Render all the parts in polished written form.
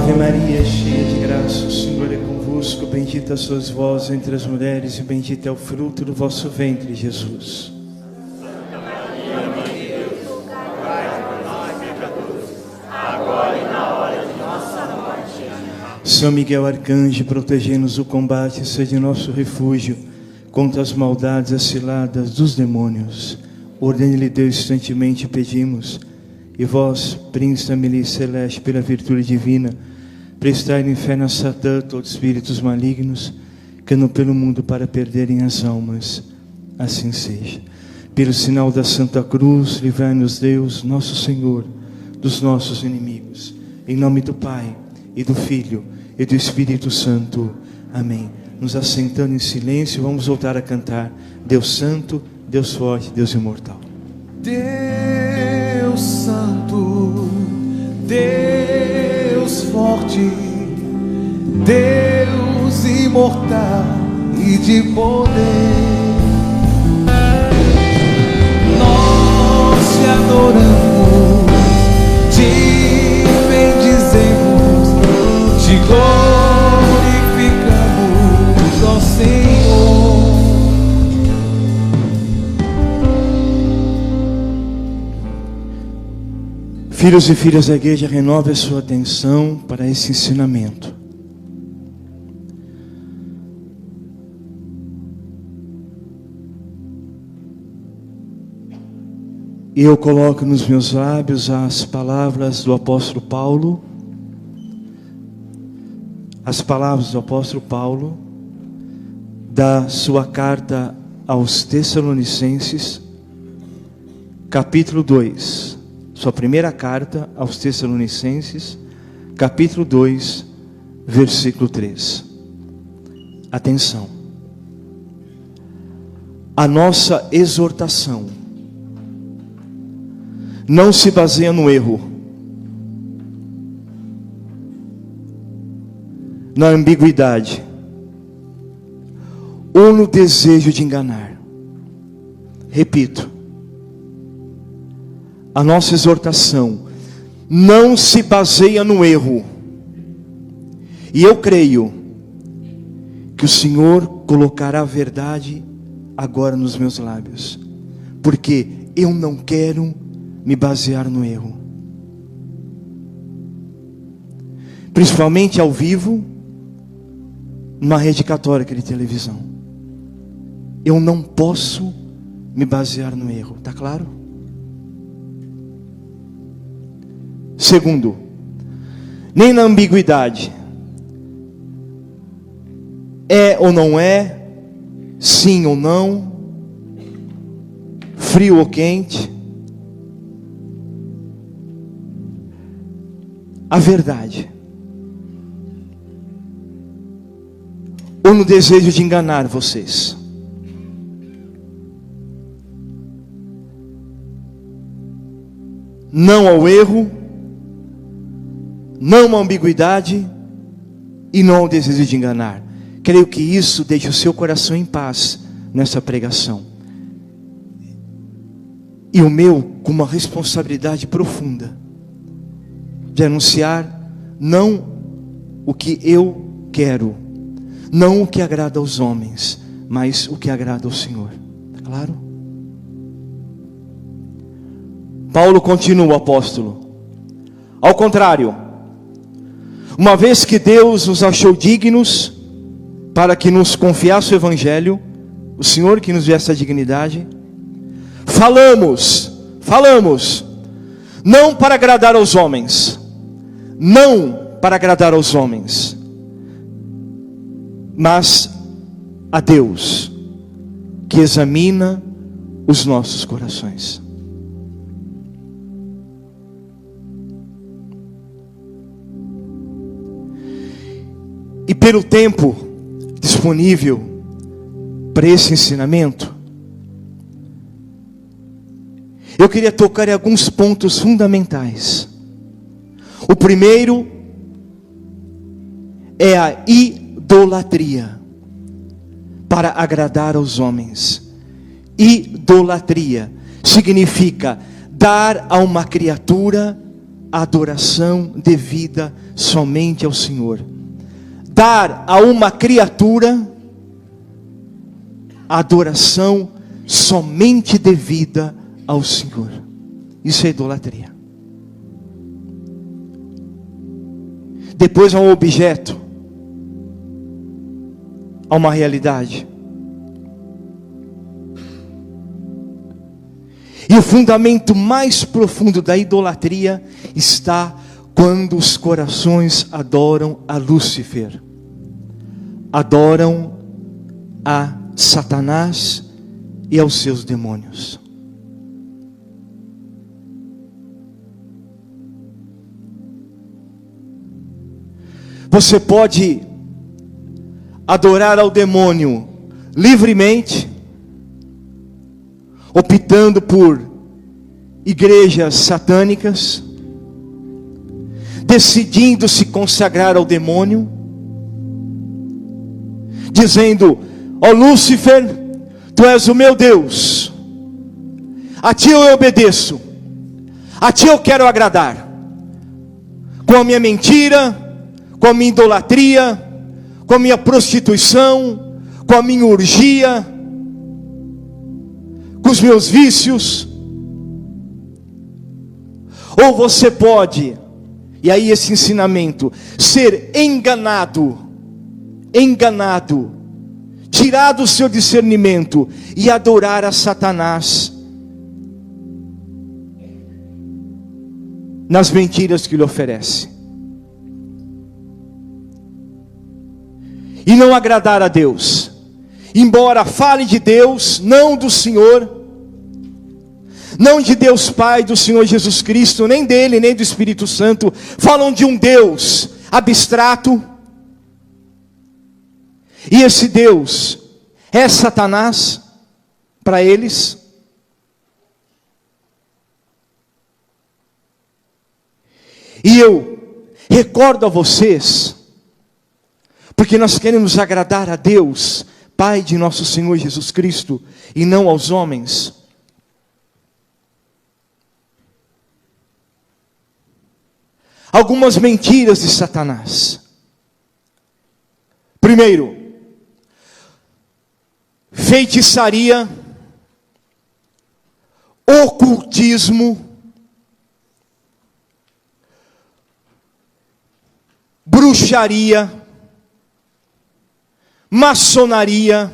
Ave Maria, cheia de graça, o Senhor é convosco. Bendita sois vós entre as mulheres e bendito é o fruto do vosso ventre, Jesus. Santa Maria, Mãe de Deus, rogai por nós, pecadores, agora e na hora de nossa morte. Amém. São Miguel Arcanjo, protegei-nos do combate, seja nosso refúgio contra as maldades aciladas dos demônios. Ordene-lhe Deus, instantemente pedimos. E vós, príncipe da milícia celeste, pela virtude divina, prestai no inferno a Satã todos os espíritos malignos que andam pelo mundo para perderem as almas. Assim seja. Pelo sinal da Santa Cruz, livrai-nos Deus, nosso Senhor, dos nossos inimigos. Em nome do Pai, e do Filho, e do Espírito Santo. Amém. Nos assentando em silêncio, vamos voltar a cantar. Deus Santo, Deus Forte, Deus Imortal. Deus Santo, Deus Forte, Deus Imortal e de poder, nós te adoramos, te bendizemos, te glorificamos, ó Senhor. Filhos e filhas da igreja, renove a sua atenção para esse ensinamento. E eu coloco nos meus lábios as palavras do apóstolo Paulo, da sua carta aos Tessalonicenses, capítulo 2. Sua primeira carta aos Tessalonicenses, capítulo 2, versículo 3. Atenção. A nossa exortação não se baseia no erro, na ambiguidade, ou no desejo de enganar. Repito. A nossa exortação não se baseia no erro. E eu creio que o Senhor colocará a verdade agora nos meus lábios. Porque eu não quero me basear no erro. Principalmente ao vivo, numa rede católica de televisão. Eu não posso me basear no erro, tá claro? Segundo, nem na ambiguidade, é ou não é, sim ou não, frio ou quente, a verdade, ou no desejo de enganar vocês. Não ao erro, não à ambiguidade e não ao desejo de enganar. Creio que isso deixe o seu coração em paz nessa pregação. E o meu com uma responsabilidade profunda de anunciar não o que eu quero, não o que agrada aos homens, mas o que agrada ao Senhor. Está claro? Paulo continua, o apóstolo. Ao contrário, uma vez que Deus nos achou dignos para que nos confiasse o Evangelho, o Senhor que nos deu essa dignidade, falamos, não para agradar aos homens, mas a Deus, que examina os nossos corações. E pelo tempo disponível para esse ensinamento, eu queria tocar em alguns pontos fundamentais. O primeiro é a idolatria para agradar aos homens. Idolatria significa dar a uma criatura a adoração devida somente ao Senhor. Dar a uma criatura a adoração somente devida ao Senhor. Isso é idolatria. Depois há um objeto, há uma realidade. E o fundamento mais profundo da idolatria está quando os corações adoram a Lúcifer, adoram a Satanás e aos seus demônios. Você pode adorar ao demônio livremente, optando por igrejas satânicas, decidindo se consagrar ao demônio, dizendo: ó Lúcifer, tu és o meu Deus, a ti eu obedeço, a ti eu quero agradar, com a minha mentira, com a minha idolatria, com a minha prostituição, com a minha orgia, com os meus vícios. Ou você pode, e aí esse ensinamento, ser enganado, tirado o seu discernimento e adorar a Satanás nas mentiras que lhe oferece, e não agradar a Deus, embora fale de Deus, não do Senhor, não de Deus Pai, do Senhor Jesus Cristo, nem dele, nem do Espírito Santo. Falam de um Deus abstrato, e esse Deus é Satanás para eles. E eu recordo a vocês, porque nós queremos agradar a Deus, Pai de nosso Senhor Jesus Cristo, e não aos homens. Algumas mentiras de Satanás. Primeiro, feitiçaria, ocultismo, bruxaria, maçonaria,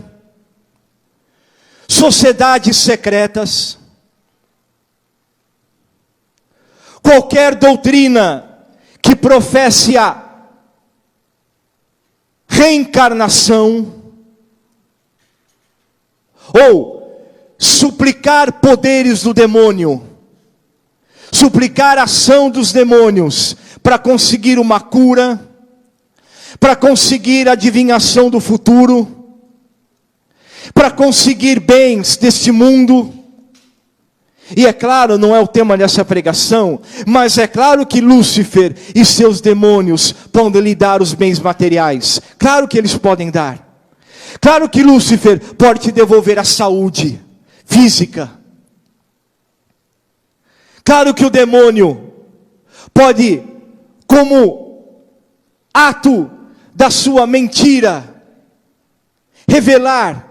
sociedades secretas, qualquer doutrina que professe a reencarnação, ou suplicar poderes do demônio, suplicar a ação dos demônios para conseguir uma cura, para conseguir a adivinhação do futuro, para conseguir bens deste mundo. E é claro, não é o tema dessa pregação, mas é claro que Lúcifer e seus demônios podem lhe dar os bens materiais. Claro que eles podem dar. Claro que Lúcifer pode te devolver a saúde física. Claro que o demônio pode, como ato da sua mentira, revelar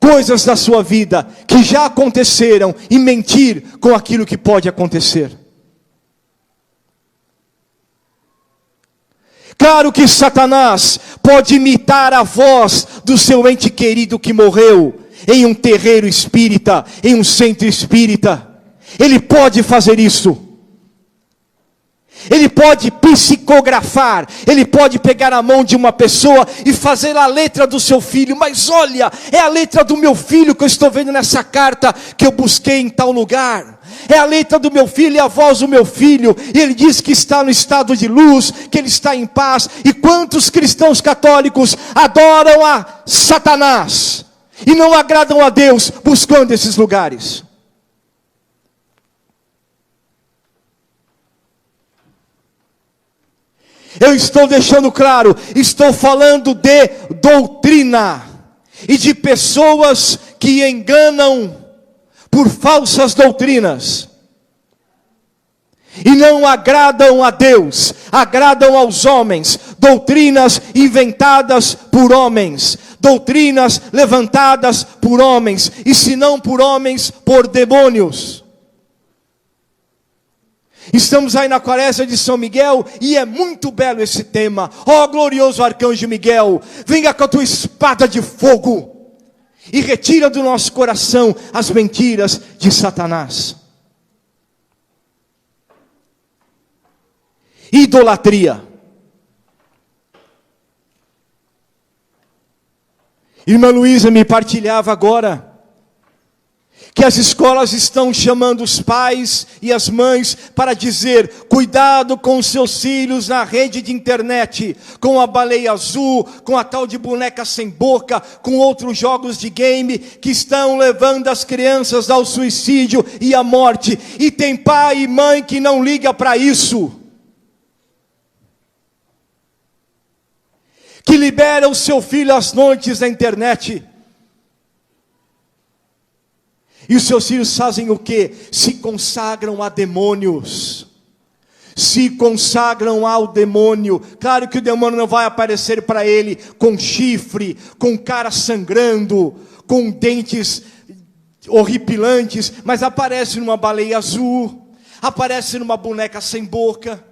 coisas da sua vida que já aconteceram e mentir com aquilo que pode acontecer. Claro que Satanás pode imitar a voz do seu ente querido que morreu em um terreiro espírita, em um centro espírita. Ele pode fazer isso. Ele pode psicografar, ele pode pegar a mão de uma pessoa e fazer a letra do seu filho. Mas olha, é a letra do meu filho que eu estou vendo nessa carta que eu busquei em tal lugar. É a letra do meu filho e a voz do meu filho. E ele diz que está no estado de luz, que ele está em paz. E quantos cristãos católicos adoram a Satanás e não agradam a Deus buscando esses lugares? Eu estou deixando claro, estou falando de doutrina e de pessoas que enganam por falsas doutrinas. e não agradam a Deus, agradam aos homens, doutrinas inventadas por homens, doutrinas levantadas por homens, e se não por homens, por demônios. Estamos aí na quaresma de São Miguel, e é muito belo esse tema. Ó glorioso arcanjo Miguel, venha com a tua espada de fogo, e retira do nosso coração as mentiras de Satanás. Idolatria. Irmã Luísa me partilhava agora que as escolas estão chamando os pais e as mães para dizer: cuidado com seus filhos na rede de internet, com a baleia azul, com a tal de boneca sem boca, com outros jogos de game que estão levando as crianças ao suicídio e à morte. E tem pai e mãe que não liga para isso, que libera o seu filho às noites na internet. E os seus filhos fazem o quê? Se consagram a demônios. Se consagram ao demônio. Claro que o demônio não vai aparecer para ele com chifre, com cara sangrando, com dentes horripilantes, mas aparece numa baleia azul, aparece numa boneca sem boca,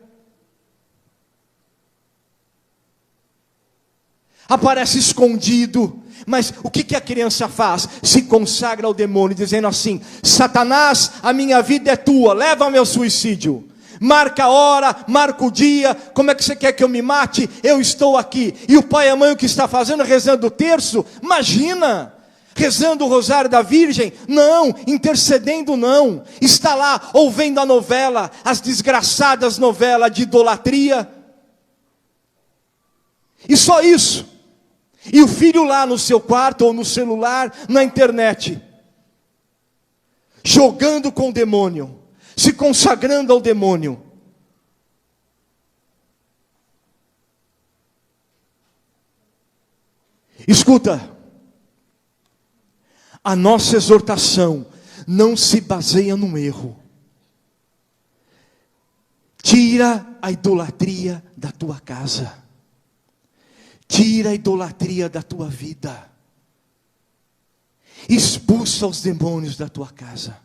aparece escondido. Mas o que a criança faz? Se consagra ao demônio, dizendo assim: Satanás, a minha vida é tua, leva-me ao suicídio. Marca a hora, marca o dia. Como é que você quer que eu me mate? Eu estou aqui. E o pai e a mãe o que está fazendo? Rezando o terço? Imagina! Rezando o rosário da Virgem? Não. Intercedendo? Não. Está lá ouvindo a novela, as desgraçadas novelas de idolatria. E só isso. E o filho lá no seu quarto, ou no celular, na internet, jogando com o demônio, se consagrando ao demônio. Escuta, a nossa exortação não se baseia num erro. Tira a idolatria da tua casa. Tira a idolatria da tua vida. Expulsa os demônios da tua casa.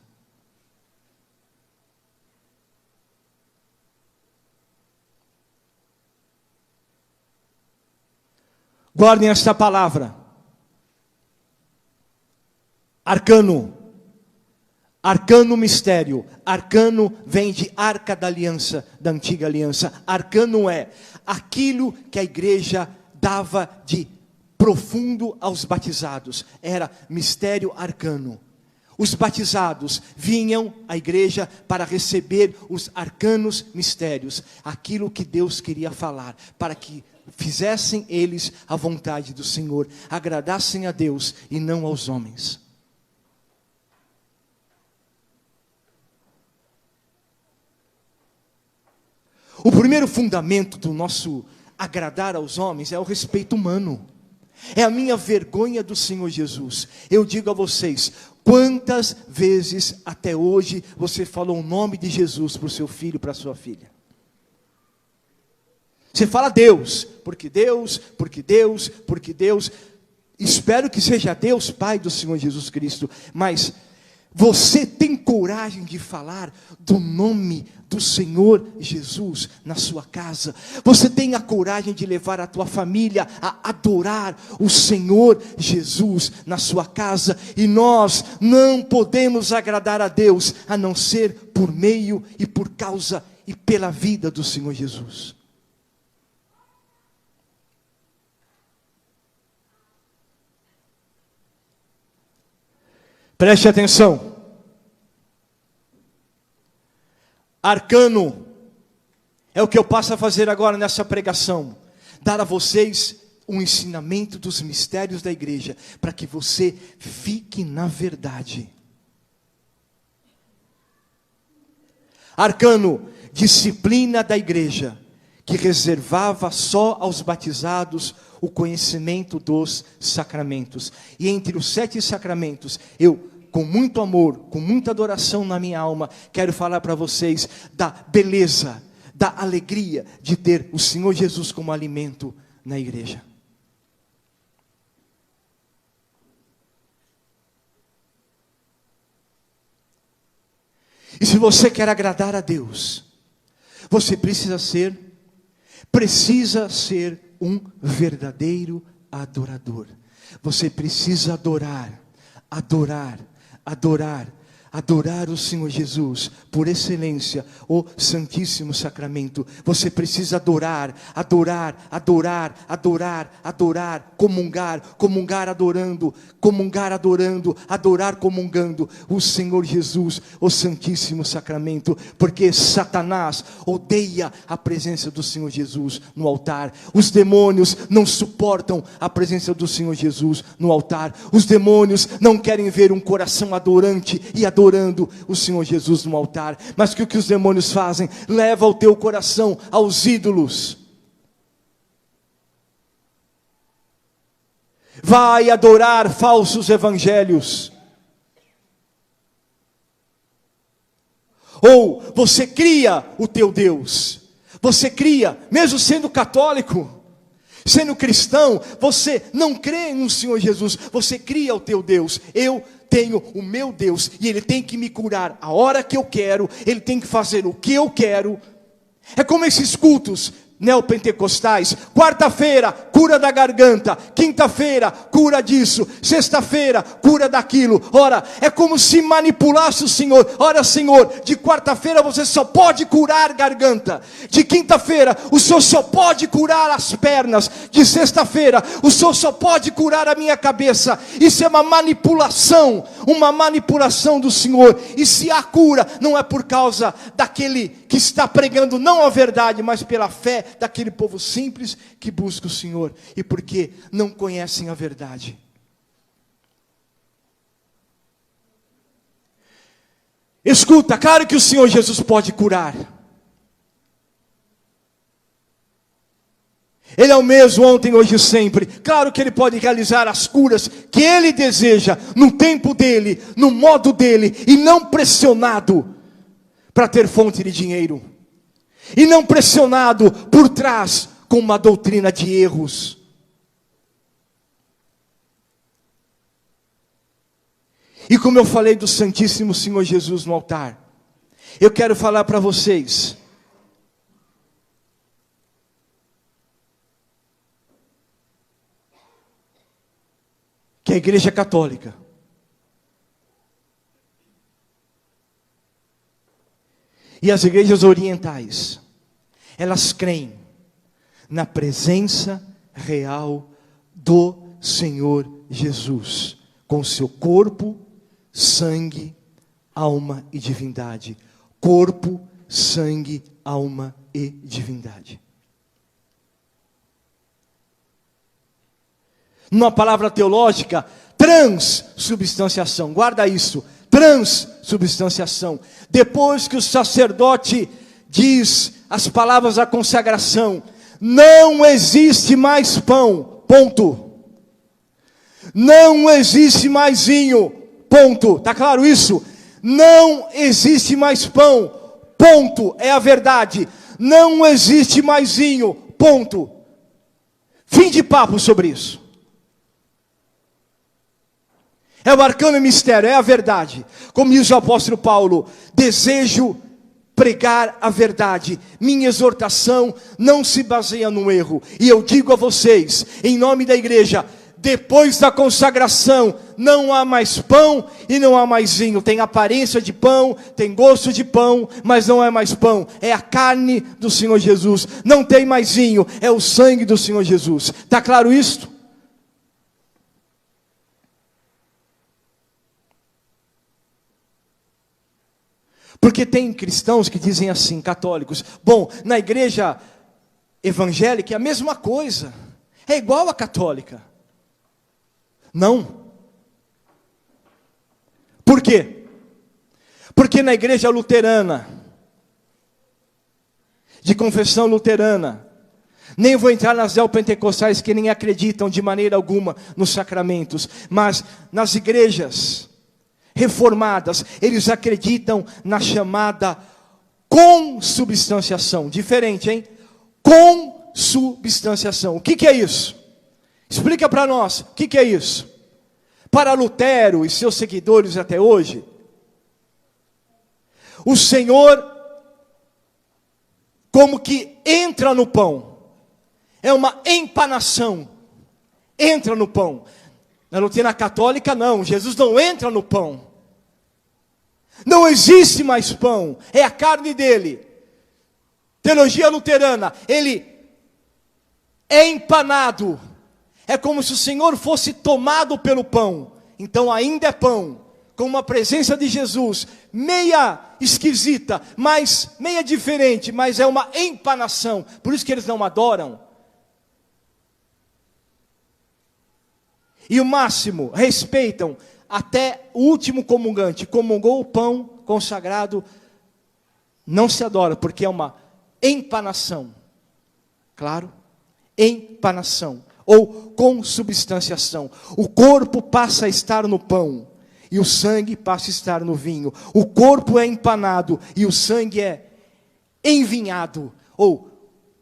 Guardem esta palavra. Arcano. Arcano mistério. Arcano vem de arca da aliança, da antiga aliança. Arcano é aquilo que a igreja dava de profundo aos batizados. Era mistério arcano. Os batizados vinham à igreja para receber os arcanos mistérios, aquilo que Deus queria falar, para que fizessem eles a vontade do Senhor, agradassem a Deus e não aos homens. O primeiro fundamento do nosso agradar aos homens é o respeito humano. É a minha vergonha do Senhor Jesus. Eu digo a vocês, quantas vezes até hoje você falou o nome de Jesus para o seu filho, para a sua filha? Você fala Deus, porque Deus, porque Deus, porque Deus. Espero que seja Deus, Pai do Senhor Jesus Cristo. Mas você tem coragem de falar do nome do Senhor Jesus na sua casa? Você tem a coragem de levar a tua família a adorar o Senhor Jesus na sua casa? E nós não podemos agradar a Deus a não ser por meio e por causa e pela vida do Senhor Jesus. Preste atenção. Arcano é o que eu passo a fazer agora nessa pregação. Dar a vocês um ensinamento dos mistérios da igreja, para que você fique na verdade. Arcano, disciplina da igreja, que reservava só aos batizados o conhecimento dos sacramentos. E entre os 7 sacramentos, eu com muito amor, com muita adoração na minha alma, quero falar para vocês da beleza, da alegria de ter o Senhor Jesus como alimento na igreja. E se você quer agradar a Deus, você precisa ser um verdadeiro adorador. Você precisa adorar o Senhor Jesus, por excelência, o Santíssimo Sacramento. Você precisa adorar, comungar adorando, adorar comungando o Senhor Jesus, o Santíssimo Sacramento, porque Satanás odeia a presença do Senhor Jesus no altar. Os demônios não suportam a presença do Senhor Jesus no altar. Os demônios não querem ver um coração adorante e adorando o Senhor Jesus no altar. Mas o que os demônios fazem? Leva o teu coração aos ídolos. Vai adorar falsos evangelhos. Ou você cria o teu Deus. Você cria, mesmo sendo católico, sendo cristão, você não crê no Senhor Jesus. Você cria o teu Deus. Eu tenho o meu Deus, e Ele tem que me curar a hora que eu quero, Ele tem que fazer o que eu quero. É como esses cultos neopentecostais: quarta-feira, cura da garganta; quinta-feira, cura disso; sexta-feira, cura daquilo. Ora, é como se manipulasse o Senhor. Ora, Senhor, de quarta-feira você só pode curar garganta; de quinta-feira, o Senhor só pode curar as pernas; de sexta-feira, o Senhor só pode curar a minha cabeça. Isso é uma manipulação do Senhor. E se há cura, não é por causa daquele que está pregando não a verdade, mas pela fé daquele povo simples que busca o Senhor, e porque não conhecem a verdade. Escuta, claro que o Senhor Jesus pode curar. Ele é o mesmo ontem, hoje e sempre. Claro que Ele pode realizar as curas que Ele deseja, no tempo dEle, no modo dEle, e não pressionado para ter fonte de dinheiro, e não pressionado por trás com uma doutrina de erros. E como eu falei do Santíssimo Senhor Jesus no altar, eu quero falar para vocês que a Igreja Católica e as igrejas orientais, elas creem na presença real do Senhor Jesus, com seu corpo, sangue, alma e divindade. Corpo, sangue, alma e divindade. Numa palavra teológica, transubstanciação. Guarda isso. Transubstanciação. Depois que o sacerdote diz as palavras da consagração: não existe mais pão, ponto. Não existe mais vinho, ponto. Está claro isso? Não existe mais pão, ponto. É a verdade. Não existe mais vinho, ponto. Fim de papo sobre isso. É o arcano mistério, é a verdade. Como diz o apóstolo Paulo: desejo pregar a verdade. Minha exortação não se baseia no erro. E eu digo a vocês, em nome da igreja, depois da consagração, não há mais pão e não há mais vinho. Tem aparência de pão, tem gosto de pão, mas não é mais pão. É a carne do Senhor Jesus. Não tem mais vinho, é o sangue do Senhor Jesus. Está claro isto? Porque tem cristãos que dizem assim, católicos: bom, na igreja evangélica é a mesma coisa, é igual à católica. Não. Por quê? Porque na igreja luterana, de confissão luterana, nem vou entrar nas neopentecostais que nem acreditam de maneira alguma nos sacramentos, mas nas igrejas reformadas, eles acreditam na chamada consubstanciação. Diferente, hein? Consubstanciação. O que é isso? Explica para nós, o que é isso? Para Lutero e seus seguidores até hoje, o Senhor como que entra no pão. É uma empanação. Entra no pão. Na doutrina católica não, Jesus não entra no pão. Não existe mais pão, é a carne dele. Teologia luterana, ele é empanado. É como se o Senhor fosse tomado pelo pão. Então ainda é pão, com uma presença de Jesus, meia esquisita, mas meia diferente, mas é uma empanação. Por isso que eles não adoram. E o máximo, respeitam até o último comungante. Comungou o pão consagrado, não se adora, porque é uma empanação. Claro? Empanação. Ou consubstanciação. O corpo passa a estar no pão, e o sangue passa a estar no vinho. O corpo é empanado, e o sangue é envinhado. Ou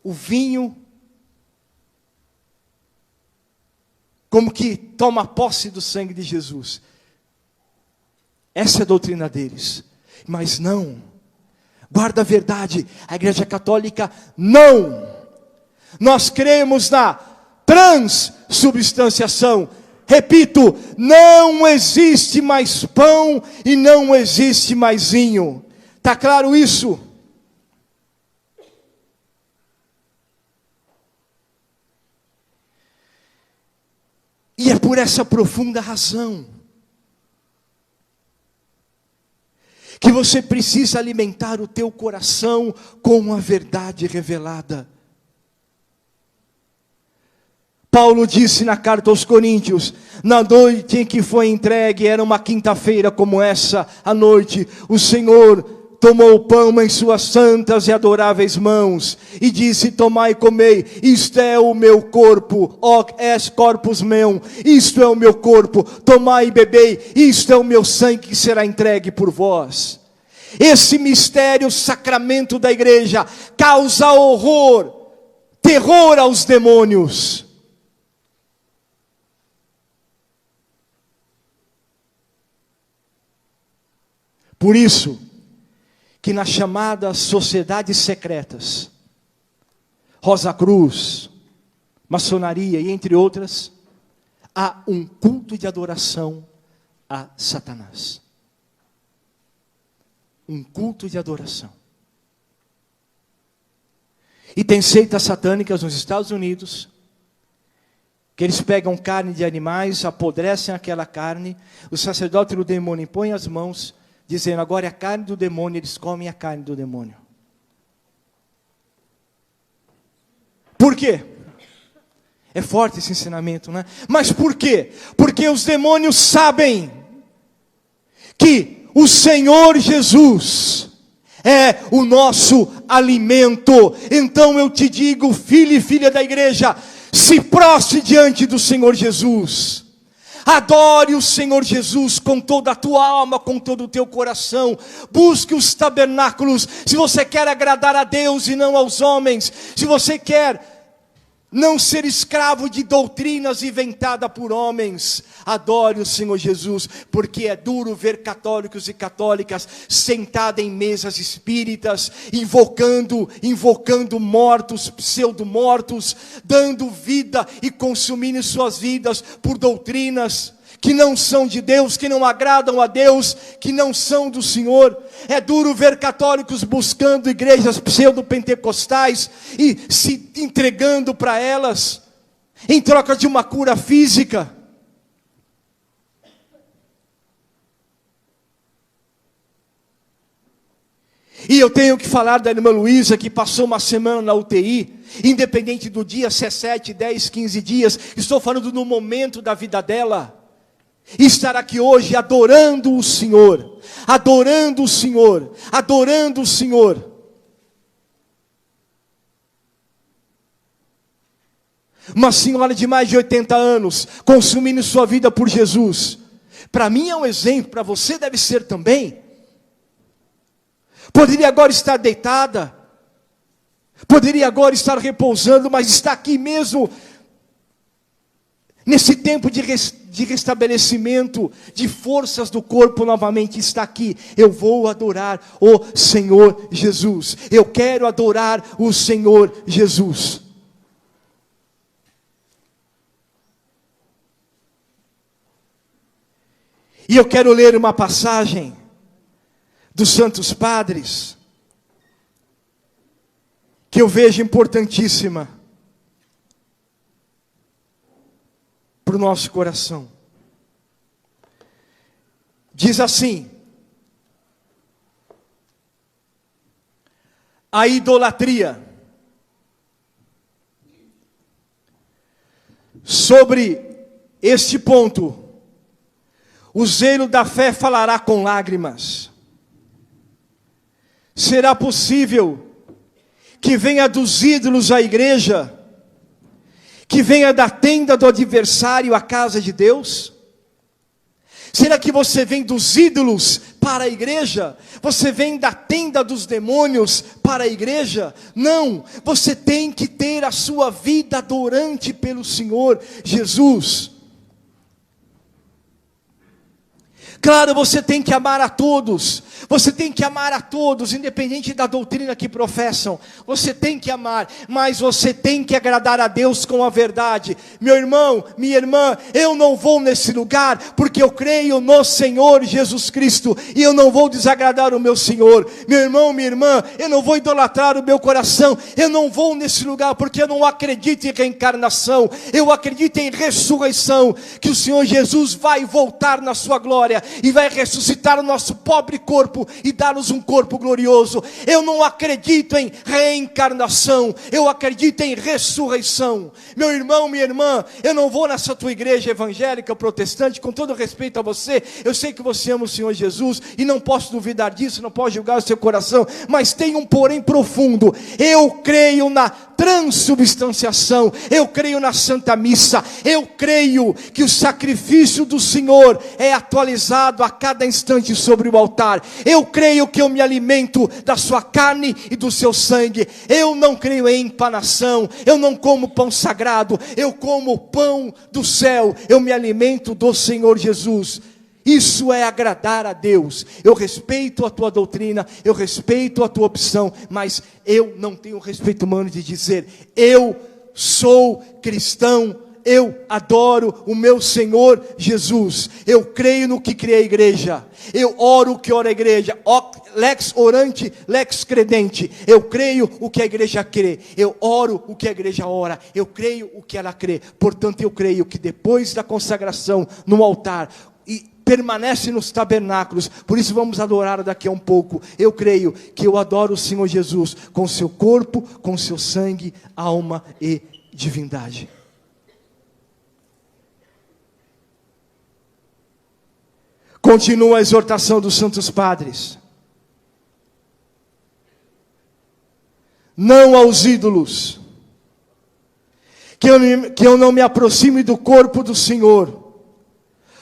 o vinho como que toma posse do sangue de Jesus. Essa é a doutrina deles. Mas não. Guarda a verdade. A Igreja Católica não. Nós cremos na transubstanciação. Repito, não existe mais pão e não existe mais vinho. Está claro isso? E é por essa profunda razão que você precisa alimentar o teu coração com a verdade revelada. Paulo disse na carta aos Coríntios, na noite em que foi entregue, era uma quinta-feira como essa, à noite, o Senhor tomou o pão em suas santas e adoráveis mãos, e disse, tomai e comei, isto é o meu corpo, hoc est corpus meum, isto é o meu corpo, tomai e bebei, isto é o meu sangue que será entregue por vós. Esse mistério, sacramento da igreja, causa horror, terror aos demônios. Por isso, que nas chamadas sociedades secretas, Rosa Cruz, maçonaria e entre outras, há um culto de adoração a Satanás. Um culto de adoração. E tem seitas satânicas nos Estados Unidos, que eles pegam carne de animais, apodrecem aquela carne, o sacerdote do demônio impõe as mãos, dizendo, agora é a carne do demônio, eles comem a carne do demônio. Por quê? É forte esse ensinamento, né? Mas por quê? Porque os demônios sabem que o Senhor Jesus é o nosso alimento. Então eu te digo, filho e filha da igreja, se prostre diante do Senhor Jesus. Adore o Senhor Jesus com toda a tua alma, com todo o teu coração. Busque os tabernáculos. Se você quer agradar a Deus e não aos homens. Se você quer não ser escravo de doutrinas inventadas por homens. Adore o Senhor Jesus. Porque é duro ver católicos e católicas sentados em mesas espíritas. Invocando mortos, pseudo-mortos. Dando vida e consumindo suas vidas por doutrinas que não são de Deus, que não agradam a Deus, que não são do Senhor. É duro ver católicos buscando igrejas pseudo-pentecostais e se entregando para elas, em troca de uma cura física. E eu tenho que falar da irmã Luísa, que passou uma semana na UTI, independente do dia, se é 7, 10, 15 dias, estou falando no momento da vida dela. E estar aqui hoje adorando o Senhor, adorando o Senhor, adorando o Senhor. Uma senhora de mais de 80 anos, consumindo sua vida por Jesus, Para mim é um exemplo, para você deve ser também. Poderia agora estar deitada, poderia agora estar repousando, mas está aqui mesmo, nesse tempo de restabelecimento de forças do corpo novamente, está aqui. Eu vou adorar o Senhor Jesus. Eu quero adorar o Senhor Jesus. E eu quero ler uma passagem dos Santos Padres, que eu vejo importantíssima para o nosso coração. Diz assim: a idolatria. Sobre este ponto, o zelo da fé falará com lágrimas. Será possível que venha dos ídolos a igreja, que venha da tenda do adversário à casa de Deus? Será que você vem dos ídolos para a igreja? Você vem da tenda dos demônios para a igreja? Não, você tem que ter a sua vida adorante pelo Senhor Jesus. Claro, você tem que amar a todos. Você tem que amar a todos, independente da doutrina que professam. Você tem que amar, mas você tem que agradar a Deus com a verdade. Meu irmão, minha irmã, eu não vou nesse lugar porque eu creio no Senhor Jesus Cristo, e eu não vou desagradar o meu Senhor. Meu irmão, minha irmã, eu não vou idolatrar o meu coração. Eu não vou nesse lugar porque eu não acredito em reencarnação. Eu acredito em ressurreição, que o Senhor Jesus vai voltar na sua glória e vai ressuscitar o nosso pobre corpo e dar-nos um corpo glorioso. Eu não acredito em reencarnação, eu acredito em ressurreição. Meu irmão, minha irmã, eu não vou nessa tua igreja evangélica, protestante, com todo respeito a você. Eu sei que você ama o Senhor Jesus e não posso duvidar disso, não posso julgar o seu coração, mas tem um porém profundo. Eu creio na transubstanciação, eu creio na Santa Missa, eu creio que o sacrifício do Senhor é atualizado a cada instante sobre o altar. Eu creio que eu me alimento da sua carne e do seu sangue. Eu não creio em empanação, eu não como pão sagrado, eu como pão do céu, eu me alimento do Senhor Jesus. Isso é agradar a Deus. Eu respeito a tua doutrina, eu respeito a tua opção, mas eu não tenho respeito humano de dizer: eu sou cristão, eu adoro o meu Senhor Jesus. Eu creio no que crê a igreja. Eu oro o que ora a igreja. Lex orante, lex credente. Eu creio o que a igreja crê. Eu oro o que a igreja ora. Eu creio o que ela crê. Portanto, eu creio que depois da consagração no altar, permanece nos tabernáculos, por isso vamos adorar daqui a um pouco. Eu creio que eu adoro o Senhor Jesus com seu corpo, com seu sangue, alma e divindade. Continua a exortação dos Santos Padres. Não aos ídolos, que eu não me aproxime do corpo do Senhor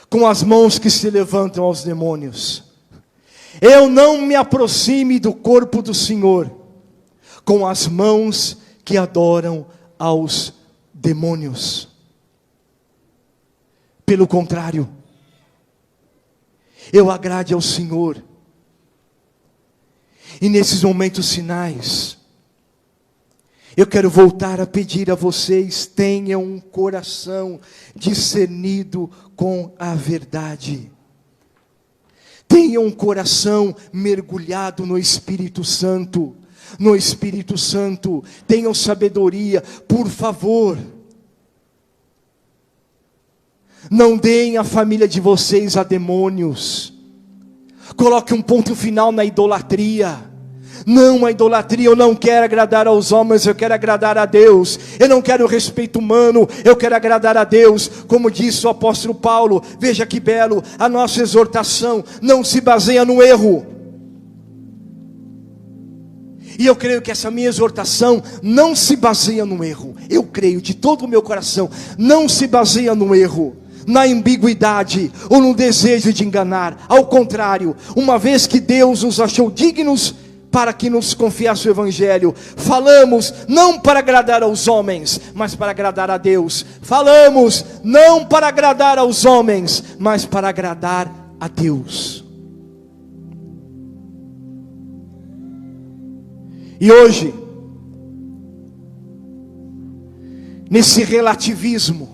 com as mãos que se levantam aos demônios. Eu não me aproxime do corpo do Senhor com as mãos que adoram aos demônios. Pelo contrário, eu agrade ao Senhor. E nesses momentos finais, eu quero voltar a pedir a vocês: tenham um coração discernido com a verdade. Tenham um coração mergulhado no Espírito Santo. No Espírito Santo. Tenham sabedoria, por favor. Não deem a família de vocês a demônios. Coloque um ponto final na idolatria. Não, a idolatria, eu não quero agradar aos homens, eu quero agradar a Deus. Eu não quero respeito humano, eu quero agradar a Deus. Como disse o apóstolo Paulo, veja que belo, a nossa exortação não se baseia no erro. E eu creio que essa minha exortação não se baseia no erro. Eu creio de todo o meu coração, não se baseia no erro. na ambiguidade ou no desejo de enganar. Ao contrário, uma vez que Deus nos achou dignos para que nos confiasse o Evangelho, falamos não para agradar aos homens, mas para agradar a Deus. Falamos não para agradar aos homens, mas para agradar a Deus. E hoje, nesse relativismo,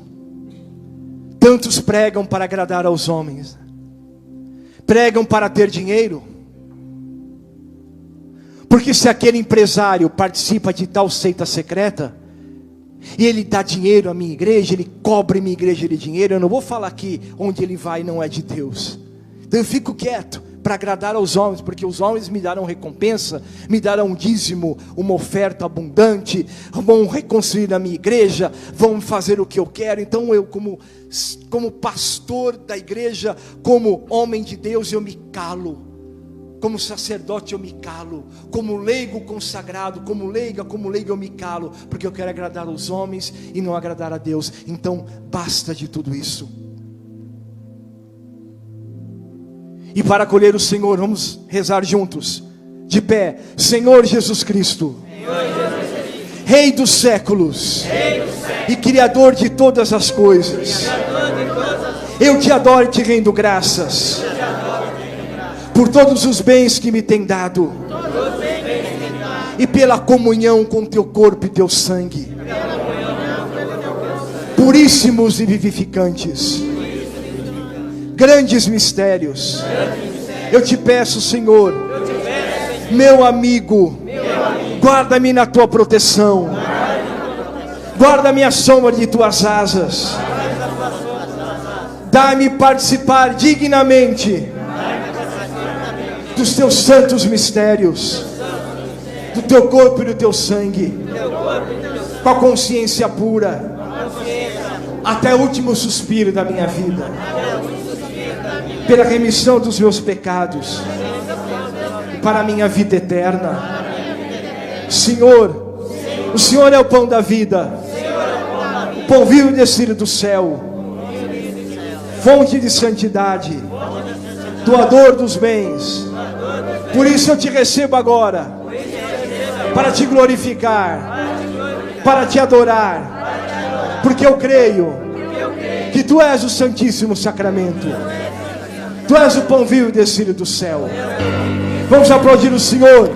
tantos pregam para agradar aos homens, pregam para ter dinheiro, porque se aquele empresário participa de tal seita secreta, e ele dá dinheiro à minha igreja, ele cobra minha igreja de dinheiro, eu não vou falar que onde ele vai não é de Deus. Então eu fico quieto, para agradar aos homens, porque os homens me darão recompensa, me darão um dízimo, uma oferta abundante, vão reconstruir a minha igreja, vão fazer o que eu quero. Então eu como pastor da igreja, como homem de Deus, eu me calo, como sacerdote eu me calo, como leigo consagrado, como leiga eu me calo, porque eu quero agradar aos homens e não agradar a Deus. Então basta de tudo isso. E para acolher o Senhor, vamos rezar juntos, de pé. Senhor Jesus Cristo, Rei dos séculos, e Criador de todas as coisas, eu te adoro e te rendo graças, por todos os bens que me tem dado, e pela comunhão com teu corpo e teu sangue, puríssimos e vivificantes, grandes mistérios. Eu te peço, Senhor, meu amigo, guarda-me na tua proteção, guarda-me à sombra de tuas asas, dá-me participar dignamente dos teus santos mistérios, do teu corpo e do teu sangue, com a consciência pura, até o último suspiro da minha vida, pela remissão dos meus pecados, para a minha vida eterna. Senhor, o Senhor é o pão da vida, pão vivo descido do céu, fonte de santidade, doador dos bens. Por isso eu te recebo agora, para te glorificar, para te adorar, porque eu creio que tu és o Santíssimo Sacramento, tu és o pão vivo descido do céu. Vamos aplaudir o Senhor.